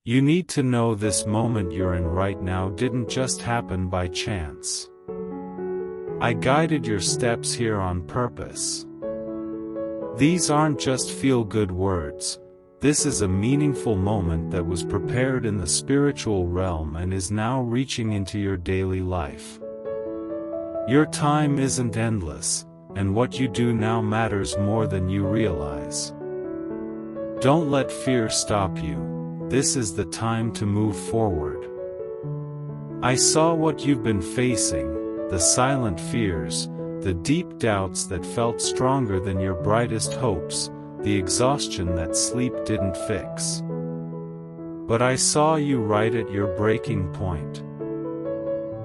You need to know this moment you're in right now didn't just happen by chance. I guided your steps here on purpose. These aren't just feel-good words. This is a meaningful moment that was prepared in the spiritual realm and is now reaching into your daily life. Your time isn't endless, and what you do now matters more than you realize. Don't let fear stop you. This is the time to move forward. I saw what you've been facing, the silent fears, the deep doubts that felt stronger than your brightest hopes, the exhaustion that sleep didn't fix. But I saw you right at your breaking point.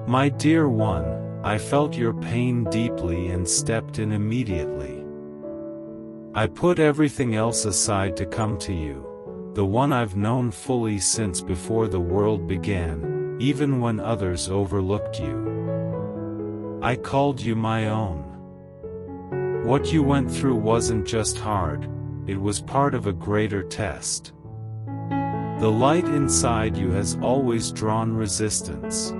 My dear one, I felt your pain deeply and stepped in immediately. I put everything else aside to come to you, the one I've known fully since before the world began, even when others overlooked you. I called you my own. What you went through wasn't just hard, it was part of a greater test. The light inside you has always drawn resistance.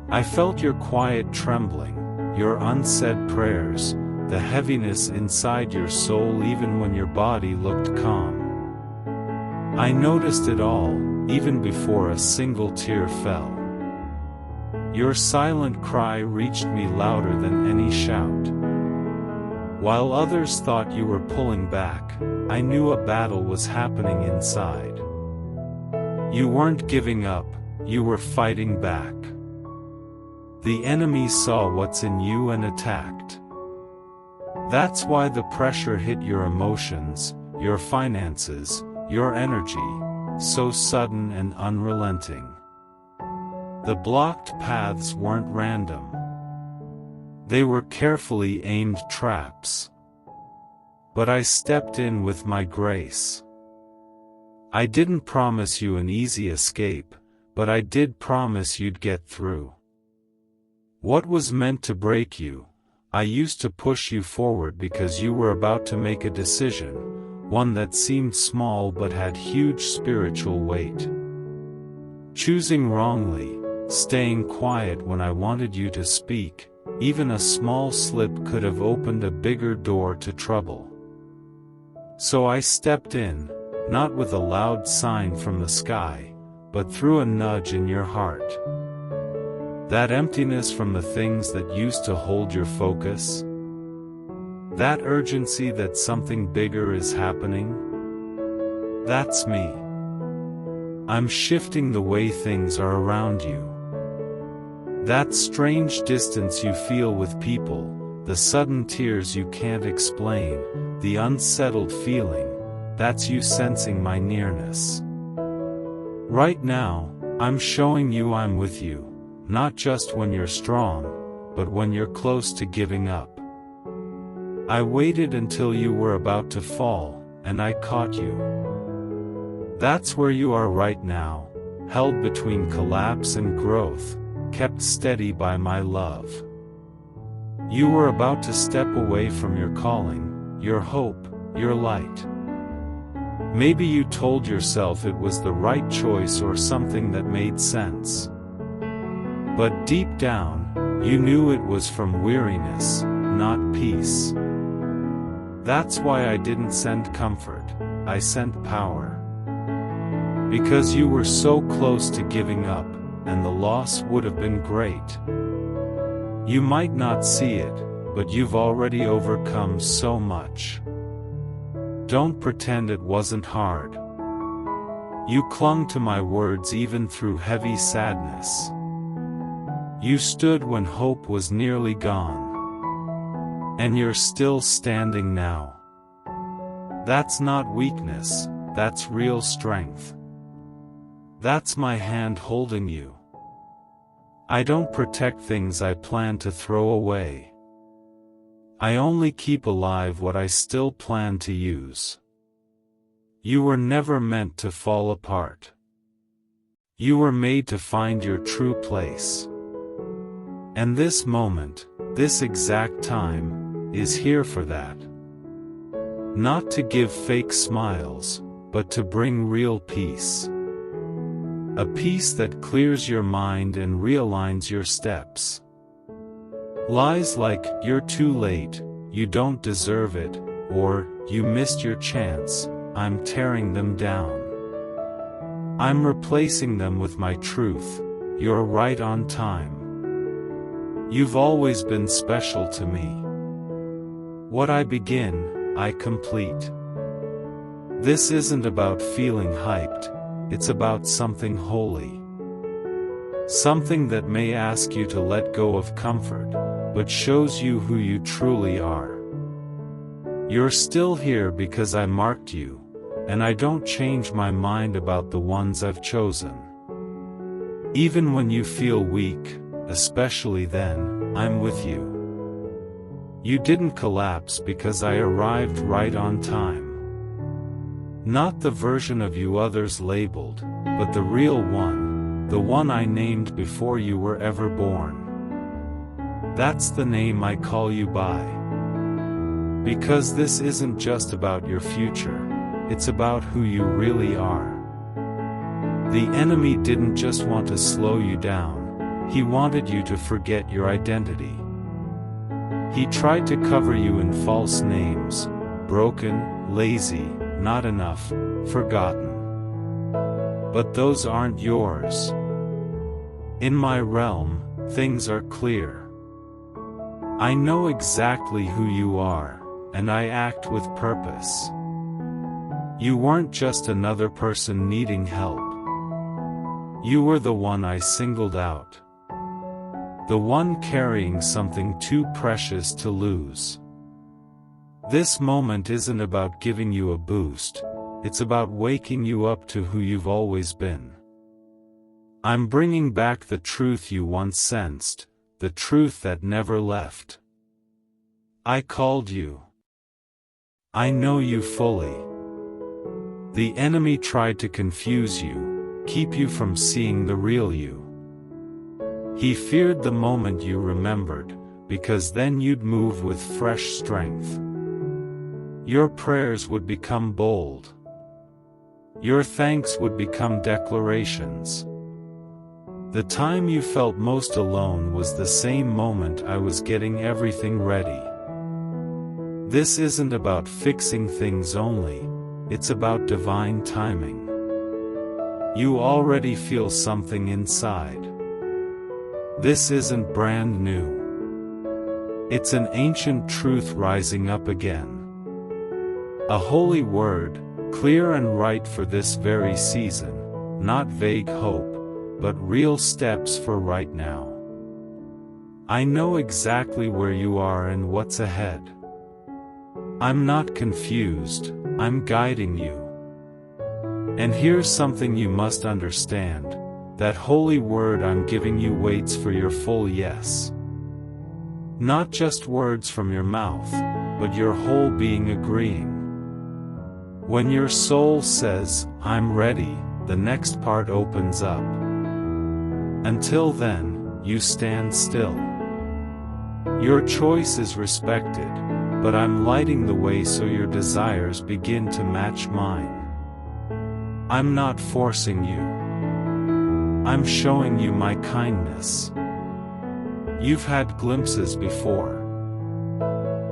I felt your quiet trembling, your unsaid prayers, the heaviness inside your soul even when your body looked calm. I noticed it all, even before a single tear fell. Your silent cry reached me louder than any shout. While others thought you were pulling back, I knew a battle was happening inside. You weren't giving up, you were fighting back. The enemy saw what's in you and attacked. That's why the pressure hit your emotions, your finances, your energy, so sudden and unrelenting. The blocked paths weren't random. They were carefully aimed traps. But I stepped in with my grace. I didn't promise you an easy escape, but I did promise you'd get through. What was meant to break you, I used to push you forward because you were about to make a decision, one that seemed small but had huge spiritual weight. Choosing wrongly, staying quiet when I wanted you to speak, even a small slip could have opened a bigger door to trouble. So I stepped in, not with a loud sign from the sky, but through a nudge in your heart. That emptiness from the things that used to hold your focus? That urgency that something bigger is happening? That's me. I'm shifting the way things are around you. That strange distance you feel with people, the sudden tears you can't explain, the unsettled feeling, that's you sensing my nearness. Right now, I'm showing you I'm with you, not just when you're strong, but when you're close to giving up. I waited until you were about to fall, and I caught you. That's where you are right now, held between collapse and growth, kept steady by my love. You were about to step away from your calling, your hope, your light. Maybe you told yourself it was the right choice or something that made sense. But deep down, you knew it was from weariness, not peace. That's why I didn't send comfort, I sent power. Because you were so close to giving up, and the loss would have been great. You might not see it, but you've already overcome so much. Don't pretend it wasn't hard. You clung to my words even through heavy sadness. You stood when hope was nearly gone. And you're still standing now. That's not weakness, that's real strength. That's my hand holding you. I don't protect things I plan to throw away. I only keep alive what I still plan to use. You were never meant to fall apart. You were made to find your true place. And this moment, this exact time, is here for that. Not to give fake smiles, but to bring real peace. A peace that clears your mind and realigns your steps. Lies like, "You're too late," "You don't deserve it," or "You missed your chance," I'm tearing them down. I'm replacing them with my truth: "You're right on time. You've always been special to me. What I begin, I complete." This isn't about feeling hyped, it's about something holy. Something that may ask you to let go of comfort, but shows you who you truly are. You're still here because I marked you, and I don't change my mind about the ones I've chosen. Even when you feel weak, especially then, I'm with you. You didn't collapse because I arrived right on time. Not the version of you others labeled, but the real one, the one I named before you were ever born. That's the name I call you by. Because this isn't just about your future, it's about who you really are. The enemy didn't just want to slow you down, he wanted you to forget your identity. He tried to cover you in false names: broken, lazy, not enough, forgotten. But those aren't yours. In my realm, things are clear. I know exactly who you are, and I act with purpose. You weren't just another person needing help. You were the one I singled out. The one carrying something too precious to lose. This moment isn't about giving you a boost, it's about waking you up to who you've always been. I'm bringing back the truth you once sensed, the truth that never left. I called you. I know you fully. The enemy tried to confuse you, keep you from seeing the real you. He feared the moment you remembered, because then you'd move with fresh strength. Your prayers would become bold. Your thanks would become declarations. The time you felt most alone was the same moment I was getting everything ready. This isn't about fixing things only, it's about divine timing. You already feel something inside. This isn't brand new. It's an ancient truth rising up again. A holy word, clear and right for this very season, not vague hope, but real steps for right now. I know exactly where you are and what's ahead. I'm not confused, I'm guiding you. And here's something you must understand: that holy word I'm giving you waits for your full yes. Not just words from your mouth, but your whole being agreeing. When your soul says, "I'm ready," the next part opens up. Until then, you stand still. Your choice is respected, but I'm lighting the way so your desires begin to match mine. I'm not forcing you. I'm showing you my kindness. You've had glimpses before.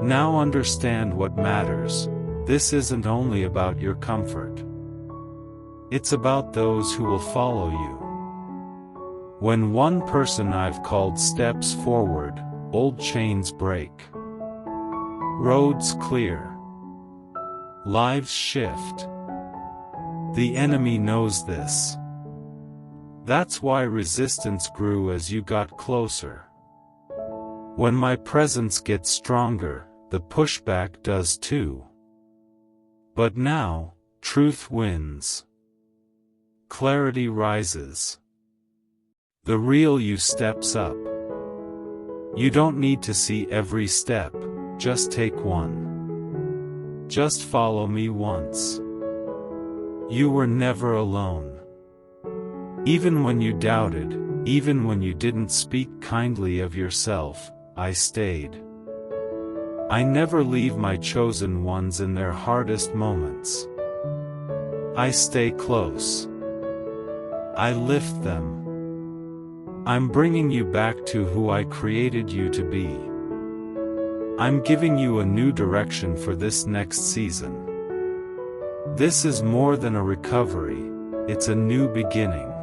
Now understand what matters. This isn't only about your comfort. It's about those who will follow you. When one person I've called steps forward, old chains break. Roads clear. Lives shift. The enemy knows this. That's why resistance grew as you got closer. When my presence gets stronger, the pushback does too. But now, truth wins. Clarity rises. The real you steps up. You don't need to see every step, just take one. Just follow me once. You were never alone. Even when you doubted, even when you didn't speak kindly of yourself, I stayed. I never leave my chosen ones in their hardest moments. I stay close. I lift them. I'm bringing you back to who I created you to be. I'm giving you a new direction for this next season. This is more than a recovery, it's a new beginning.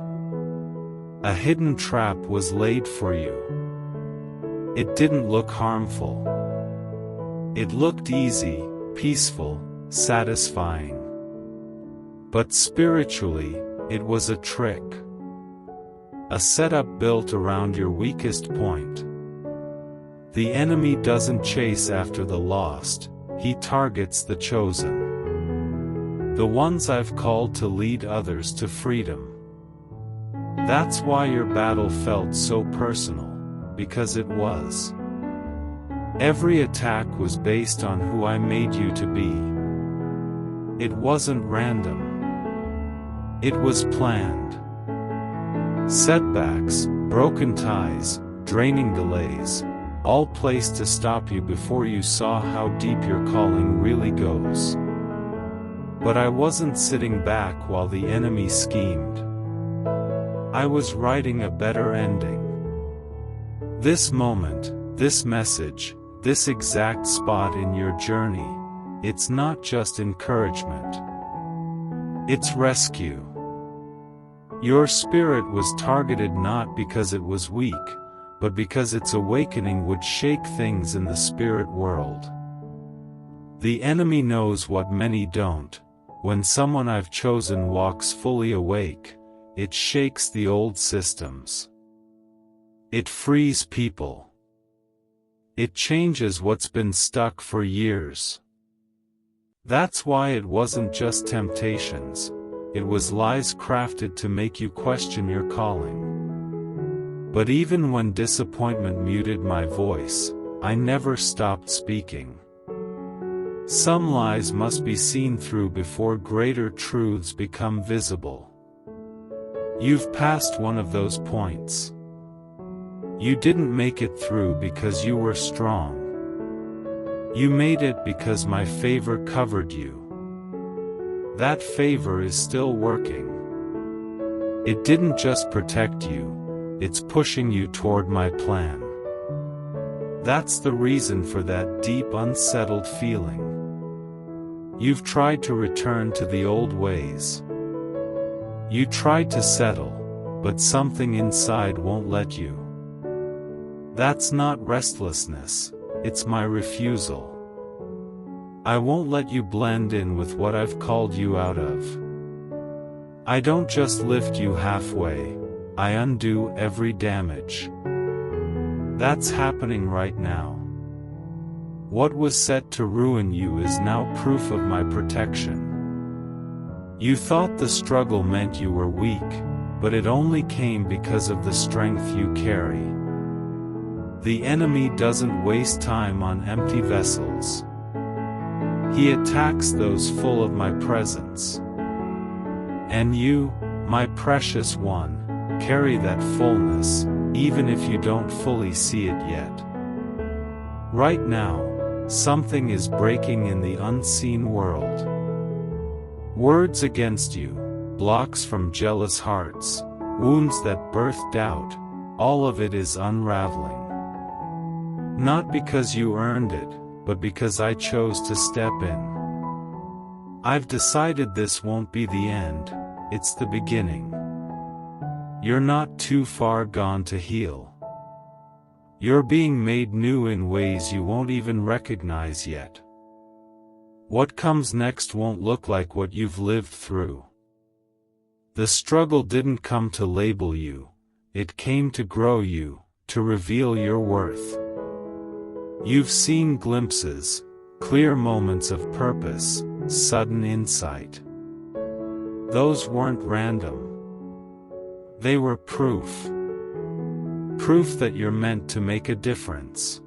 A hidden trap was laid for you. It didn't look harmful. It looked easy, peaceful, satisfying. But spiritually, it was a trick. A setup built around your weakest point. The enemy doesn't chase after the lost, he targets the chosen. The ones I've called to lead others to freedom. That's why your battle felt so personal, because it was. Every attack was based on who I made you to be. It wasn't random. It was planned. Setbacks, broken ties, draining delays, all placed to stop you before you saw how deep your calling really goes. But I wasn't sitting back while the enemy schemed. I was writing a better ending. This moment, this message, this exact spot in your journey, it's not just encouragement. It's rescue. Your spirit was targeted not because it was weak, but because its awakening would shake things in the spirit world. The enemy knows what many don't. When someone I've chosen walks fully awake, it shakes the old systems. It frees people. It changes what's been stuck for years. That's why it wasn't just temptations, it was lies crafted to make you question your calling. But even when disappointment muted my voice, I never stopped speaking. Some lies must be seen through before greater truths become visible. You've passed one of those points. You didn't make it through because you were strong. You made it because my favor covered you. That favor is still working. It didn't just protect you, it's pushing you toward my plan. That's the reason for that deep unsettled feeling. You've tried to return to the old ways. You tried to settle, but something inside won't let you. That's not restlessness, it's my refusal. I won't let you blend in with what I've called you out of. I don't just lift you halfway, I undo every damage. That's happening right now. What was set to ruin you is now proof of my protection. You thought the struggle meant you were weak, but it only came because of the strength you carry. The enemy doesn't waste time on empty vessels. He attacks those full of my presence. And you, my precious one, carry that fullness, even if you don't fully see it yet. Right now, something is breaking in the unseen world. Words against you, blocks from jealous hearts, wounds that birth doubt, all of it is unraveling. Not because you earned it, but because I chose to step in. I've decided this won't be the end, it's the beginning. You're not too far gone to heal. You're being made new in ways you won't even recognize yet. What comes next won't look like what you've lived through. The struggle didn't come to label you, it came to grow you, to reveal your worth. You've seen glimpses, clear moments of purpose, sudden insight. Those weren't random. They were proof. Proof that you're meant to make a difference.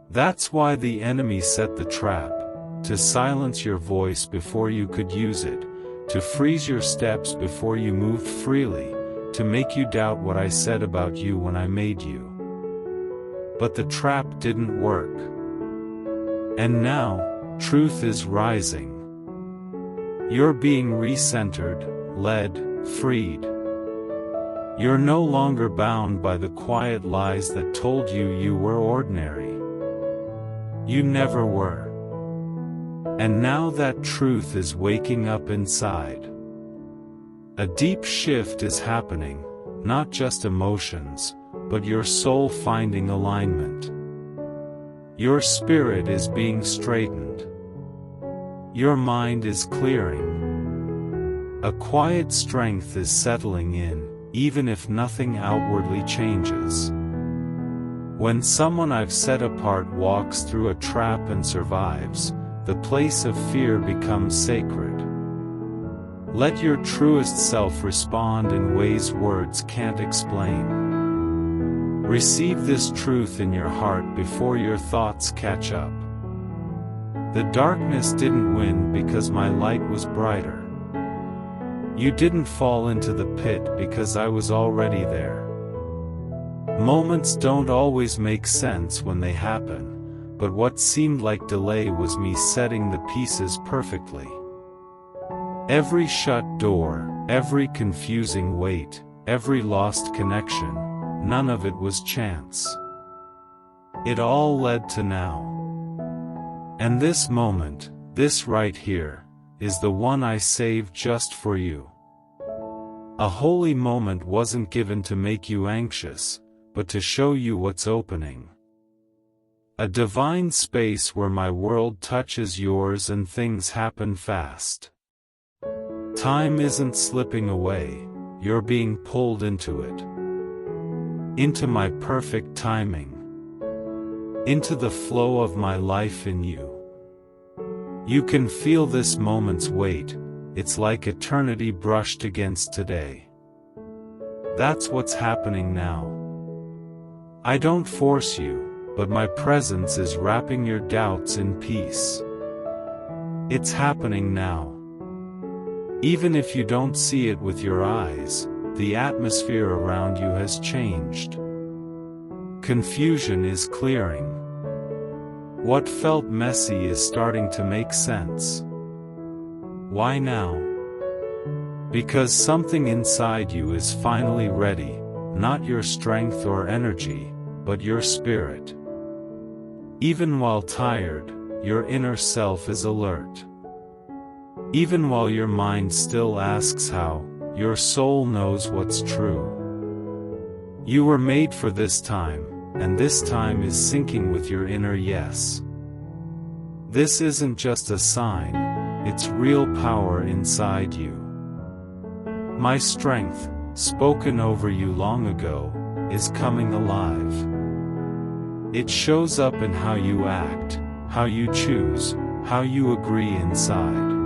That's why the enemy set the trap, to silence your voice before you could use it, to freeze your steps before you moved freely, to make you doubt what I said about you when I made you. But the trap didn't work. And now, truth is rising. You're being recentered, led, freed. You're no longer bound by the quiet lies that told you you were ordinary. You never were. And now that truth is waking up inside. A deep shift is happening, not just emotions, but your soul finding alignment. Your spirit is being straightened. Your mind is clearing. A quiet strength is settling in, even if nothing outwardly changes. When someone I've set apart walks through a trap and survives, the place of fear becomes sacred. Let your truest self respond in ways words can't explain. Receive this truth in your heart before your thoughts catch up. The darkness didn't win because my light was brighter. You didn't fall into the pit because I was already there. Moments don't always make sense when they happen, but what seemed like delay was me setting the pieces perfectly. Every shut door, every confusing wait, every lost connection, none of it was chance. It all led to now. And this moment, this right here, is the one I saved just for you. A holy moment wasn't given to make you anxious, but to show you what's opening. A divine space where my world touches yours and things happen fast. Time isn't slipping away, you're being pulled into it. Into my perfect timing. Into the flow of my life in you. You can feel this moment's weight, it's like eternity brushed against today. That's what's happening now. I don't force you, but my presence is wrapping your doubts in peace. It's happening now. Even if you don't see it with your eyes, the atmosphere around you has changed. Confusion is clearing. What felt messy is starting to make sense. Why now? Because something inside you is finally ready, not your strength or energy, but your spirit. Even while tired, your inner self is alert. Even while your mind still asks how, your soul knows what's true. You were made for this time, and this time is syncing with your inner yes. This isn't just a sign, it's real power inside you. My strength, spoken over you long ago, is coming alive. It shows up in how you act, how you choose, how you agree inside.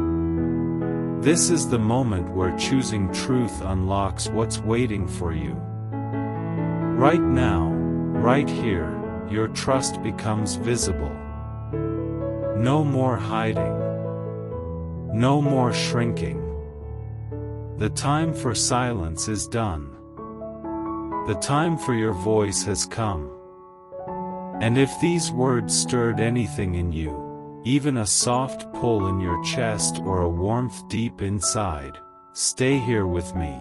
This is the moment where choosing truth unlocks what's waiting for you. Right now, right here, your trust becomes visible. No more hiding. No more shrinking. The time for silence is done. The time for your voice has come. And if these words stirred anything in you, even a soft pull in your chest or a warmth deep inside, stay here with me.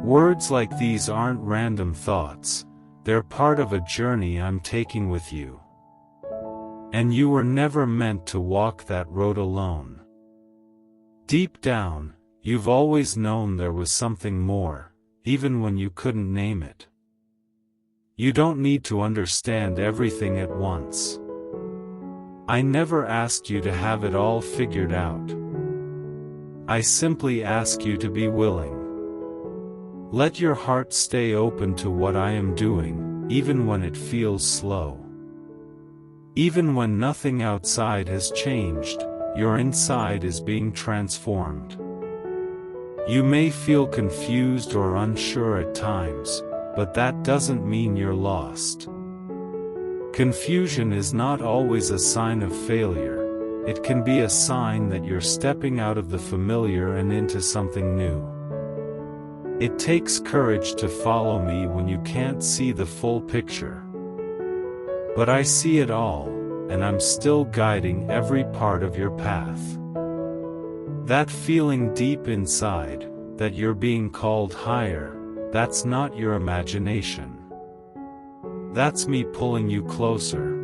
Words like these aren't random thoughts, they're part of a journey I'm taking with you. And you were never meant to walk that road alone. Deep down, you've always known there was something more, even when you couldn't name it. You don't need to understand everything at once. I never asked you to have it all figured out. I simply ask you to be willing. Let your heart stay open to what I am doing, even when it feels slow. Even when nothing outside has changed, your inside is being transformed. You may feel confused or unsure at times, but that doesn't mean you're lost. Confusion is not always a sign of failure, it can be a sign that you're stepping out of the familiar and into something new. It takes courage to follow me when you can't see the full picture. But I see it all, and I'm still guiding every part of your path. That feeling deep inside, that you're being called higher, that's not your imagination. That's me pulling you closer.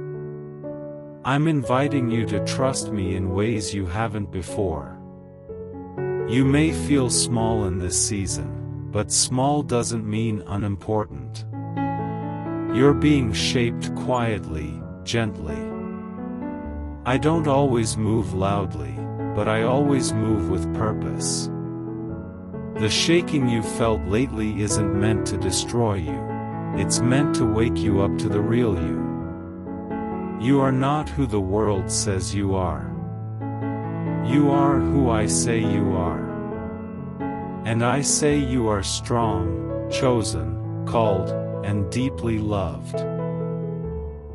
I'm inviting you to trust me in ways you haven't before. You may feel small in this season, but small doesn't mean unimportant. You're being shaped quietly, gently. I don't always move loudly, but I always move with purpose. The shaking you felt lately isn't meant to destroy you. It's meant to wake you up to the real you. You are not who the world says you are. You are who I say you are. And I say you are strong, chosen, called, and deeply loved.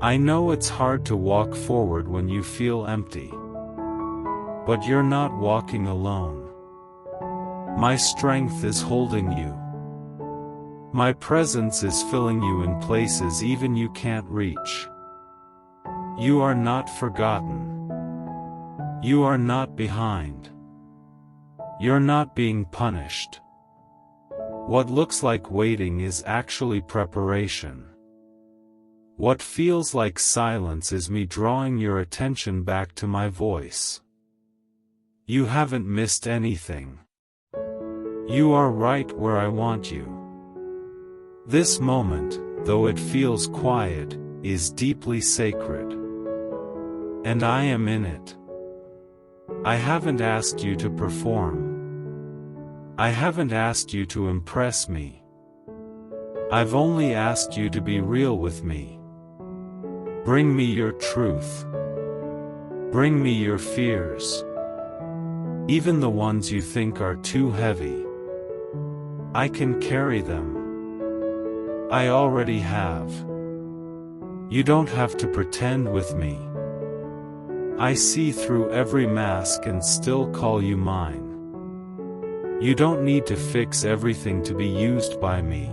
I know it's hard to walk forward when you feel empty. But you're not walking alone. My strength is holding you. My presence is filling you in places even you can't reach. You are not forgotten. You are not behind. You're not being punished. What looks like waiting is actually preparation. What feels like silence is me drawing your attention back to my voice. You haven't missed anything. You are right where I want you. This moment, though it feels quiet, is deeply sacred. And I am in it. I haven't asked you to perform. I haven't asked you to impress me. I've only asked you to be real with me. Bring me your truth. Bring me your fears. Even the ones you think are too heavy. I can carry them. I already have. You don't have to pretend with me. I see through every mask and still call you mine. You don't need to fix everything to be used by me.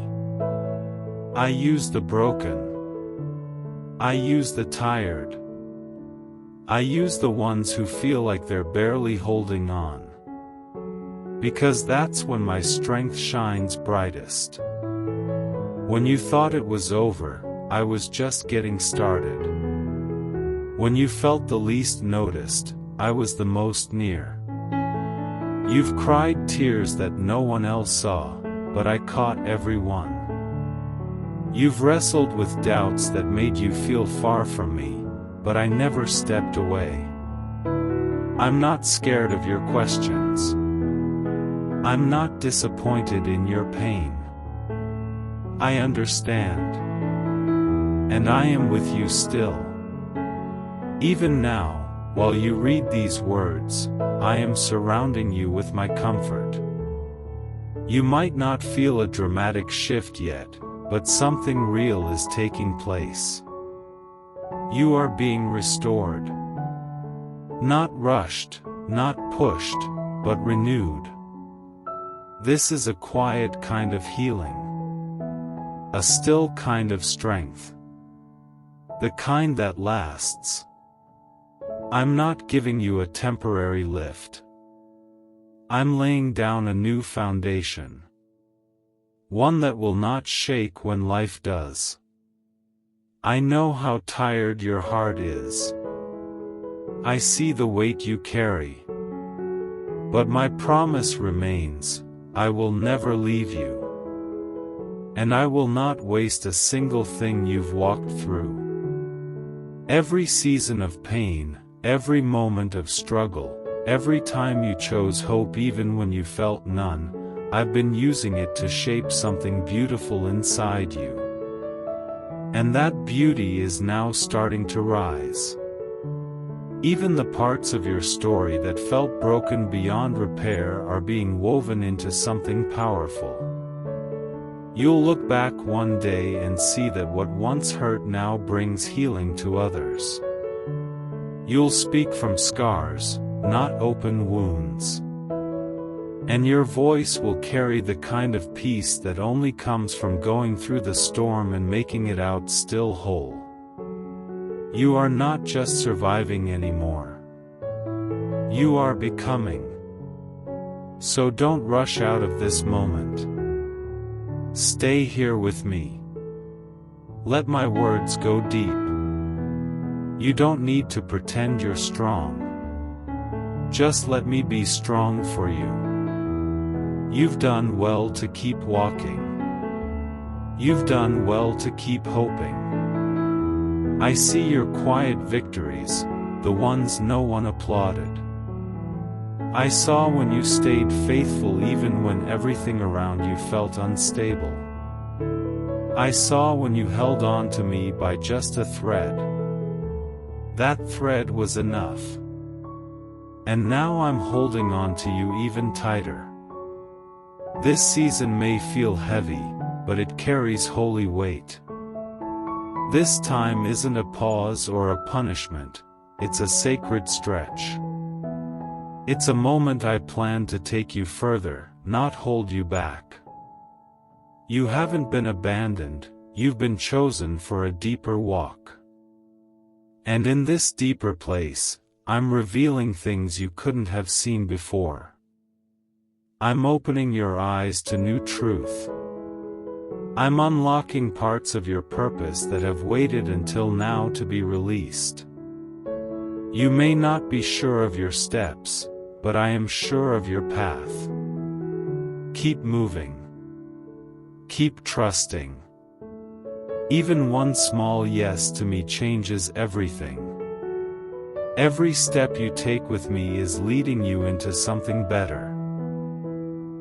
I use the broken. I use the tired. I use the ones who feel like they're barely holding on. Because that's when my strength shines brightest. When you thought it was over, I was just getting started. When you felt the least noticed, I was the most near. You've cried tears that no one else saw, but I caught every one. You've wrestled with doubts that made you feel far from me, but I never stepped away. I'm not scared of your questions. I'm not disappointed in your pain. I understand. And I am with you still. Even now, while you read these words, I am surrounding you with my comfort. You might not feel a dramatic shift yet, but something real is taking place. You are being restored. Not rushed, not pushed, but renewed. This is a quiet kind of healing. A still kind of strength. The kind that lasts. I'm not giving you a temporary lift. I'm laying down a new foundation. One that will not shake when life does. I know how tired your heart is. I see the weight you carry. But my promise remains, I will never leave you. And I will not waste a single thing you've walked through. Every season of pain, every moment of struggle, every time you chose hope even when you felt none, I've been using it to shape something beautiful inside you. And that beauty is now starting to rise. Even the parts of your story that felt broken beyond repair are being woven into something powerful. You'll look back one day and see that what once hurt now brings healing to others. You'll speak from scars, not open wounds. And your voice will carry the kind of peace that only comes from going through the storm and making it out still whole. You are not just surviving anymore. You are becoming. So don't rush out of this moment. Stay here with me. Let my words go deep. You don't need to pretend you're strong. Just let me be strong for you. You've done well to keep walking. You've done well to keep hoping. I see your quiet victories, the ones no one applauded. I saw when you stayed faithful even when everything around you felt unstable. I saw when you held on to me by just a thread. That thread was enough. And now I'm holding on to you even tighter. This season may feel heavy, but it carries holy weight. This time isn't a pause or a punishment, it's a sacred stretch. It's a moment I plan to take you further, not hold you back. You haven't been abandoned, you've been chosen for a deeper walk. And in this deeper place, I'm revealing things you couldn't have seen before. I'm opening your eyes to new truth. I'm unlocking parts of your purpose that have waited until now to be released. You may not be sure of your steps, but I am sure of your path. Keep moving. Keep trusting. Even one small yes to me changes everything. Every step you take with me is leading you into something better.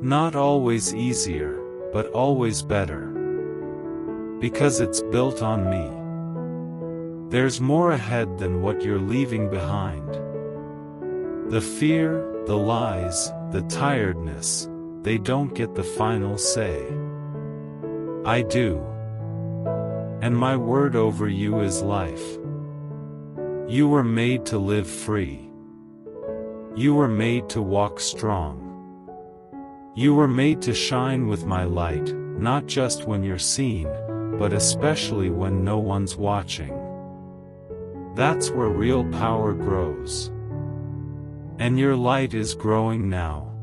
Not always easier, but always better. Because it's built on me. There's more ahead than what you're leaving behind. The fear, the lies, the tiredness, they don't get the final say. I do. And my word over you is life. You were made to live free. You were made to walk strong. You were made to shine with my light, not just when you're seen, but especially when no one's watching. That's where real power grows. And your light is growing now.